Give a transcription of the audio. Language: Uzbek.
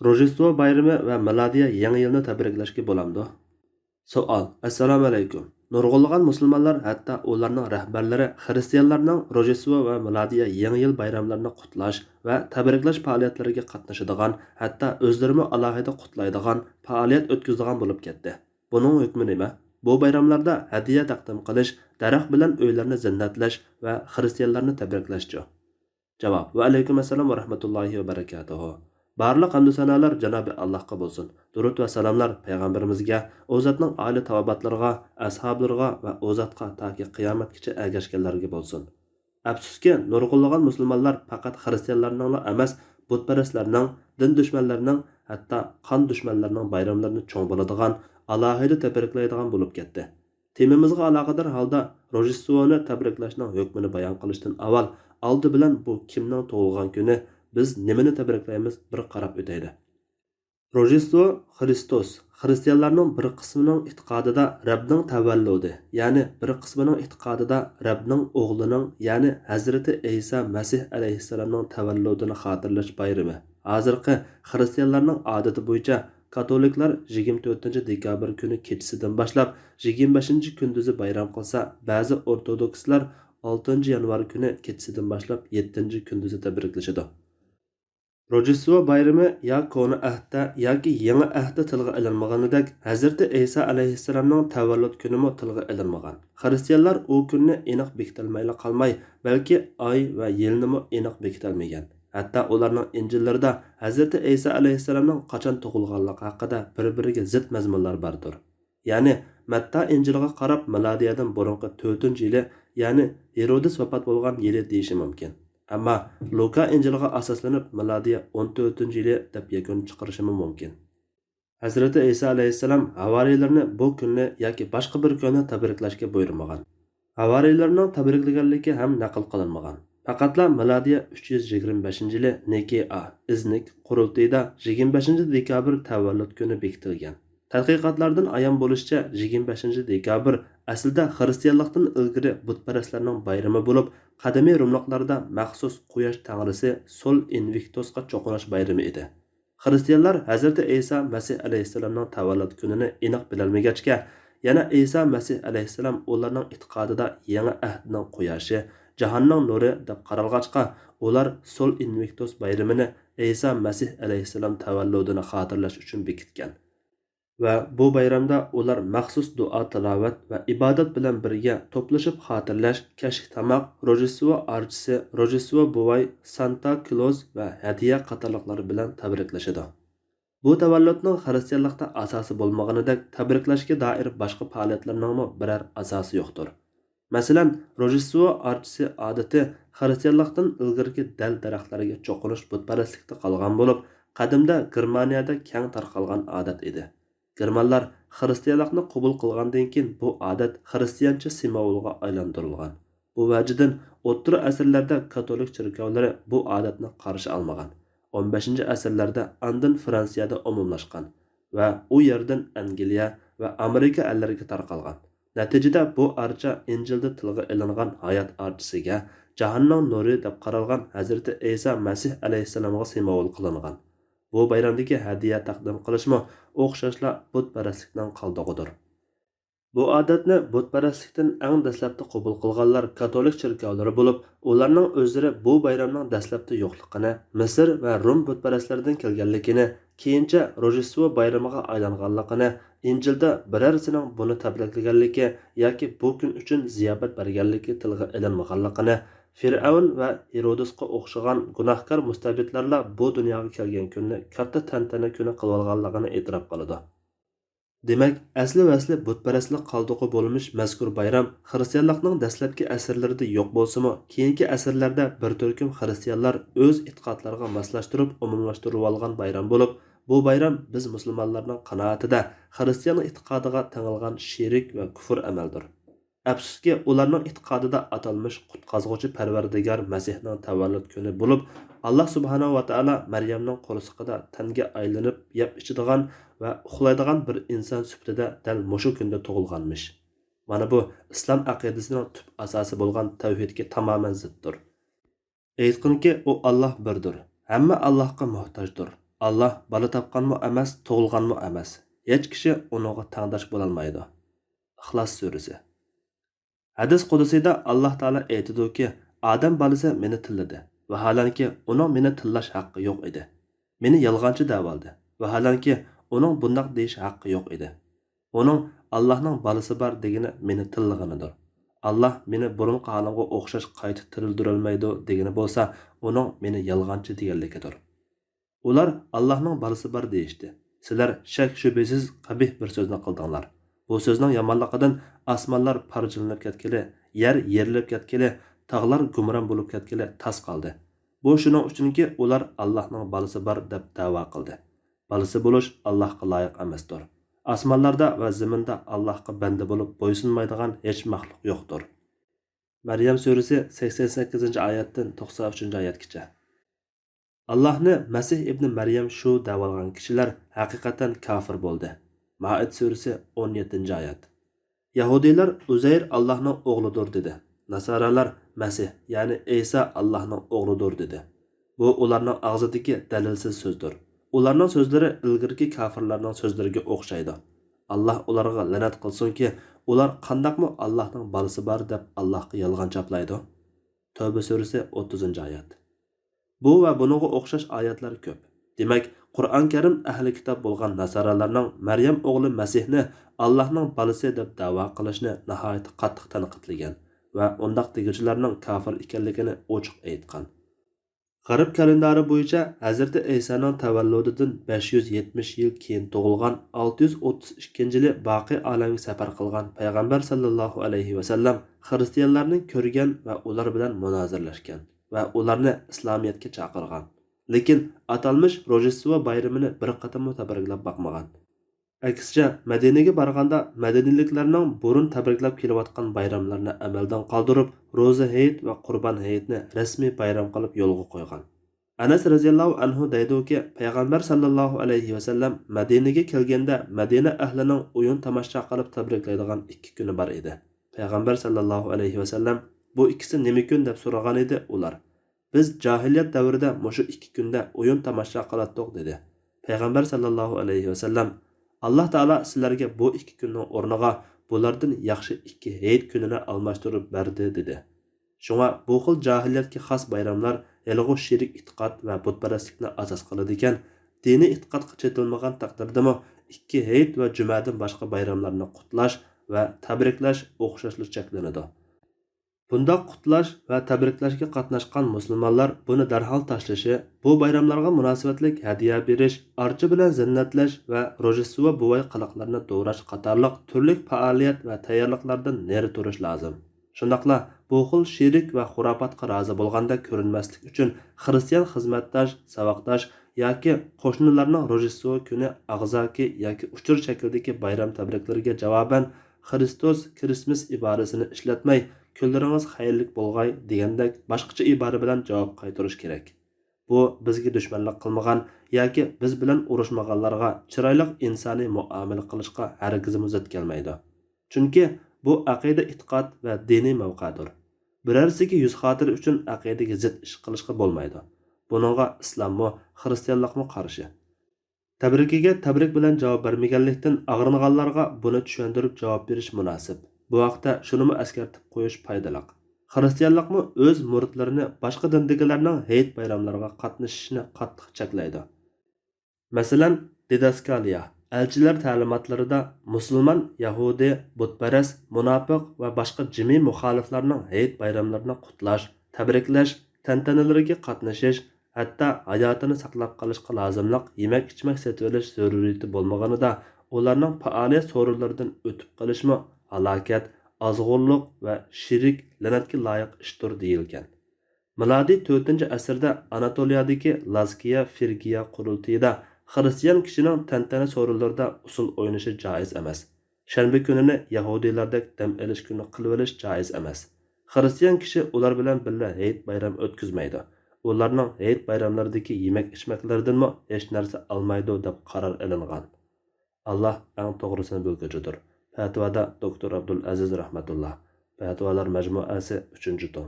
Rojdestvo bayrami va milodiya yangi yilni tabriklashga bo'lamdi. Savol: Assalomu alaykum. Nurg'unlagan musulmonlar, hatto ularning rahbarlari xristianlarning Rojdestvo va milodiya yangi yil bayramlarini qutlash va tabriklash faoliyatlariga qatnashadigan, hatto o'zlarini alohida qutlaydigan faoliyat o'tkazadigan bo'lib ketdi. Buning hukmi nima? Bu bayramlarda hadiya taqdim qilish, daraxt bilan uylarni zinnatlash va xristianlarni tabriklashchi. Javob: Va alaykum assalom va rahmatullohi va barakatuhu. Barliq hamd sanolar Janobi Allohga bo'lsin. Durud va salomlar payg'ambarimizga, u zotning oila tavobatlariga, ashablariga va u zotga toki qiyomatgacha ergashganlarga bo'lsin. Afsuski, nurg'unlagan musulmonlar faqat xristianlarning emas, butparastlarning, din dushmanlarining, hatto qon dushmanlarining bayramlarini cho'ng bo'ladigan, alohida tabriklaydigan bo'lib ketdi. Temamizga aloqador holda Rojdestvoni tabriklashning hukmini bayon qilishdan avval oldi bilan bu kimning tug'ilgan kuni, biz nimani tabriklaymiz bir qarab o'taylik. Rojdestvo Xristos, xristianlarning bir qismining e'tiqodida Rabbning tavalludi, ya'ni bir qismining e'tiqodida Rabbning o'g'lining, ya'ni Hazrati Isa Masih alayhissalomning tavalludini xotirlash bayrami. Hozirgi xristianlarning odati bo'yicha katoliklar 24-dekabr kuni kechasidan boshlab 25-kunduzi bayram qilsa, ba'zi ortodokslar 6-yanvar kuni kechasidan boshlab 7-kunduzi tabriklashadi. Rojdestvo bayrami ya koni ahdda yoki yangi ahdda tilga ilinmaganidek, Hazrati Isa alayhissalomning tavallud kunimi tilga ilinmagan. Xristianlar u kunni aniq bekitilmayla qolmay, balki oy va yilni aniq bekitilmagan. Hatto ularning injillarida Hazrati Isa alayhissalomning qachon tug'ilganligi haqida bir-biriga zid mazmunlar bordir. Ya'ni Matta injiliga qarab milodiyadan burungi 4-yili, ya'ni Herodes vafot bo'lgan yili deyishi mumkin. Ammo Luka injiliga asoslanib milodiya 14-yili deb yakun chiqarishi mumkin. Hazrati Isa alayhissalom havoriylarni bu kunni yoki boshqa bir kunni tabriklashga buyurmagan. Havoriylarning tabriklaganligi ham naql qilinmagan. Faqatla milodiya 325-yili Nikea iznik qurultiyda 25-dekabr tavallud kuni bekitilgan. Tadqiqotlardan ayon bo'lishicha 25-dekabr aslida xristianlikdan ilgari butparastlarning bayrami bo'lib, qadimiy rumliqlarda maxsus quyosh tanrisi Sol Invictusga cho'qinish bayrami edi. Xristianlar Hazrati Isa Masih alayhissalomning tavallud kunini aniq bilolmagachga, yana Isa Masih alayhissalom ularning e'tiqodida yangi ahdning quyoshi, jahonning nuri deb qaralg'achqa, ular Sol Invictus bayramini Isa Masih alayhissalom tavalludini xotirlash uchun bekitgan. Va bu bayramda ular maxsus duo tilovat va ibodat bilan birga to'plashib xotirlash, kashk tamoq, Rojdestvo archisi, Rojdestvo buvay, Santa Claus va hadiya qatorliqlari bilan tabriklashadi. Bu tavalludning xristianlikda asosi bo'lmaganidek, tabriklashga doir boshqa faoliyatlarning biror asosi yo'qdir. Masalan, Rojdestvo archisi odati xristianlikdan ilgirki dal daraxtlarga cho'qinish butparastlikda qolgan bo'lib, qadimda Germaniyada keng tarqalgan odat edi. Germanlar xristianlikni qabul qilgandan keyin bu odat xristiancha simvolga aylantirilgan. Bu vajidan o'rta asrlarda katolik cherkovlari bu odatni qarshi olmagan. 15-asrlarda andin Fransiyada umumlashgan va u yerdan Angliya va Amerika ellariga tarqalgan. Natijada bu archa Injilda tilga ilingan hayot archisiga, jahonning nuri deb qaralgan Hazrati Isa Masih alayhissalomga simvol qilingan. Bu bayramdagi hadiya taqdim qilishmi o'xshashla butparastlikdan qoldig'idir. Bu odatni butparastlikdan eng dastlabda qabul qilganlar katolik cherkovlari bo'lib, ularning o'zlari bu bayramning dastlabda yo'qligini, Misr va Rum butparastlaridan kelganligini, keyincha Rojdestvo bayramiga aylanganligini, Injilda birarsining buni tabriklaganligi yoki bu kun uchun ziyofat berganligi tilga ilinmaganligini, Fir'avn va Herodesga o'xshagan gunohkor mustabidlarla bu dunyoga kelgan kunni katta tantana kuni qilib olganligini e'tirof qiladi. Demak, asli butparastlik qoldiqi bo'lmish mazkur bayram xristianlikning dastlabki asrlarida yo'q bo'lsa-mu, keyingi asrlarda bir turkum xristianlar o'z e'tiqodlariga moslashtirib umumlashtirib olgan bayram bo'lib, bu bayram biz musulmonlarning qanoatida xristian e'tiqodiga tangilgan shirik va kufr amaldir. Afsuski, ularning e'tiqodida atalmish qutqazg'uvchi Parvardigor Masihning tavallud kuni bo'lib, Alloh subhanahu va taolo Maryamning qo'rsiqida tanga aylanib yeb ichadigan va uxlaydigan bir inson sifatida dal mushu kunda tug'ilganmish. Mana bu islom aqidasining tub asosi bo'lgan tavhidga tamoman ziddir. Aytqinki, u Alloh birdir, hamma Allohga muhtojdir. Allah bola topqanmi emas, tug'ilganmi emas. Hech kishi uningga tangdosh bo'lolmaydi. Ixlos surasi. Hadis qudusida Alloh taolo aytadiki, Adam bolasi meni tilladi. Vaholanki uning meni tillash haqqi yo'q edi. Meni yolg'onchi deb oldi. Vaholanki uning bundoq deyish haqqi yo'q edi. Uning Allohning bolasi bor degani meni tillaganidir. Allah meni burunqi holimga o'xshash qayta tirildirolmaydi degani bo'lsa, uning meni yolg'onchi deganligidir. Ular Allohning bolasi bor deyishdi. Sizlar shak shubhasiz qabih bir so'zni qildinglar. Bu so'zning yomonligidan osmonlar parchalanib ketgili, yer yerilib ketgili, tog'lar gumron bo'lib ketgili tas qoldi. Bu shuning uchunki ular Allohning bolasi bor deb da'vo qildi. Bolasi bo'lish Allohga loyiq emasdir. Osmonlarda va zaminda Allohga banda bo'lib bo'ysunmaydigan hech maxluq yo'qdir. Maryam surasi 88-oyatdan 93-oyatgacha. Allahni Masih ibn Maryam shu davolgan kishilar haqiqatan kafir bo'ldi. Maid surasi 17-oyat. Yahudiylar Uzayr Allohning o'g'lidir dedi. Nasaralar Masih, ya'ni Isa Allohning o'g'lidir dedi. Bu ularning og'zidagi dalilsiz so'zdir. Ularning so'zlari ilgirki kafirlarning so'zlariga o'xshaydi. Alloh ularga la'nat qilsinki, ular qandaqmi Allohning bolasi bor deb Allohga yolg'on chaplaydi. Tavba surasi 30-oyat. Bu va buningga o'xshash oyatlar ko'p. Demak, Qur'on Karim ahli kitob bo'lgan nasaralarning Maryam o'g'li Masihni Allohning bolasi deb da'vo qilishni nihoyat qattiq tanqidlagan va undaq deguchilarning kafir ekanligini ochiq aytgan. G'arb kalendari bo'yicha Hazrati Isoning tavalludidan 570 yil keyin tug'ilgan 632-yili boqiy olamga safar qilgan payg'ambar sallallohu alayhi va sallam xristianlarning ko'rgan va ular bilan munozirlashgan va ularni islomiyatga chaqirgan. Lekin atalmish Rojdestvo bayramini bir qatamda tabriklab boqmagan. Aksicha Madinaga borganda madaniliklarning burun tabriklab kelayotgan bayramlarni amaldan qoldirib, Ro'za hayit va Qurbon hayitni rasmiy bayram qilib yo'lga qo'ygan. Anas radhiyallohu anhu deydi-ki, payg'ambar sallallohu alayhi va sallam Madinaga kelganda Madina ahlining o'yin tomosha qilib tabriklaydigan 2 kuni bor edi. Payg'ambar sallallohu alayhi va sallam bu ikkisi nima kun deb so'ragan edi ular. Biz jahiliyat davrida mushu 2 kunda o'yin tomosha qilatdik dedi. Payg'ambar sallallohu alayhi va sallam Allah Taala sizlarga bu 2 kunning o'rniga bulardan yaxshi 2 hayit kunini almashtirib berdi dedi. Shunga bu xil jahiliyatga xos bayramlar yalg'u shirik e'tiqod va butparastlikni asos qiladi ekan, diniy e'tiqodga chetilmagan taqdirdami 2 hayit va jumadan boshqa bayramlarni qutlash va tabriklash o'xshashlik cheklanadi. Bundoq qutlash va tabriklashga qatnashgan musulmonlar buni darhol tashlashi, bu bayramlarga munosabatlik hadiya berish, archa bilan zinnatlash va Rojdestvo buvay qiliqlarni to'g'rash qatorliq turli faoliyat va tayyorliklardan nari turish lozim. Shundaqla bu xil shirik va xurofotga rozi bo'lganda ko'rinmaslik uchun xristian xizmatdosh, savoqdosh yoki qo'shnilarning Rojdestvo kuni ag'zaki yoki uchur shakldagi bayram tabriklariga javoban Xristos Christmas iborasini ishlatmay kunlaringiz xayrlik bo'lg'ay degandek boshqacha ibora bilan javob qaytarish kerak. Bu bizga dushmanlik qilmagan yoki biz bilan urushmaganlarga chiroyli insoniy muomala qilishga hargiz muzat kelmaydi. Chunki bu aqida e'tiqod va diniy mavqedir. Birarsiga yuz xotiri uchun aqidaga zid ish qilishga bo'lmaydi. Buningga islommi, xristianlikmi qarshi. Tabrikiga tabrik bilan javob bermaganlikdan ag'ringanlarga buni tushuntirib javob berish munosib. Bu vaqtda shunimi eskartib qo'yish foydali. Xristianlikmi o'z muridlarini boshqa dindagilarning hayit bayramlariga qatnashishini qattiq cheklaydi. Masalan, didaskaliya, elchilar ta'limotlarida musulmon, yahudi, butparast, munofiq va boshqa jimiy muxoliflarning hayit bayramlarini qutlash, tabriklash, tantanalariga qatnashish, hatto hayotini saqlab qolishga lozimliq yemak-ichmak sotib olish zaruriyati bo'lmaganida ularning faoliyat so'rovlaridan o'tib qolishmi halokat, ozg'unlik va shirik la'natga loyiq ishdir deyilgan. Milodiy 4-asrda Anatoliyadagi Lazkiya Firgiya qurultiyida xristian kishining tantana so'rovlarida usul o'ynashi joiz emas. Shanba kunini yahudiylardek dam olish kuni qilib olish joiz emas. Xristian kishi ular bilan birga hayit bayram o'tkazmaydi. Ularning hayit bayramlaridagi yemak-ichmaklaridanmi hech narsa olmaydi deb qaror ilingan. Allah eng to'g'risini bilguchidir. Fatvoda Doktor Abdul Aziz rahmatullah. Fatvolar majmuasi 3-tom.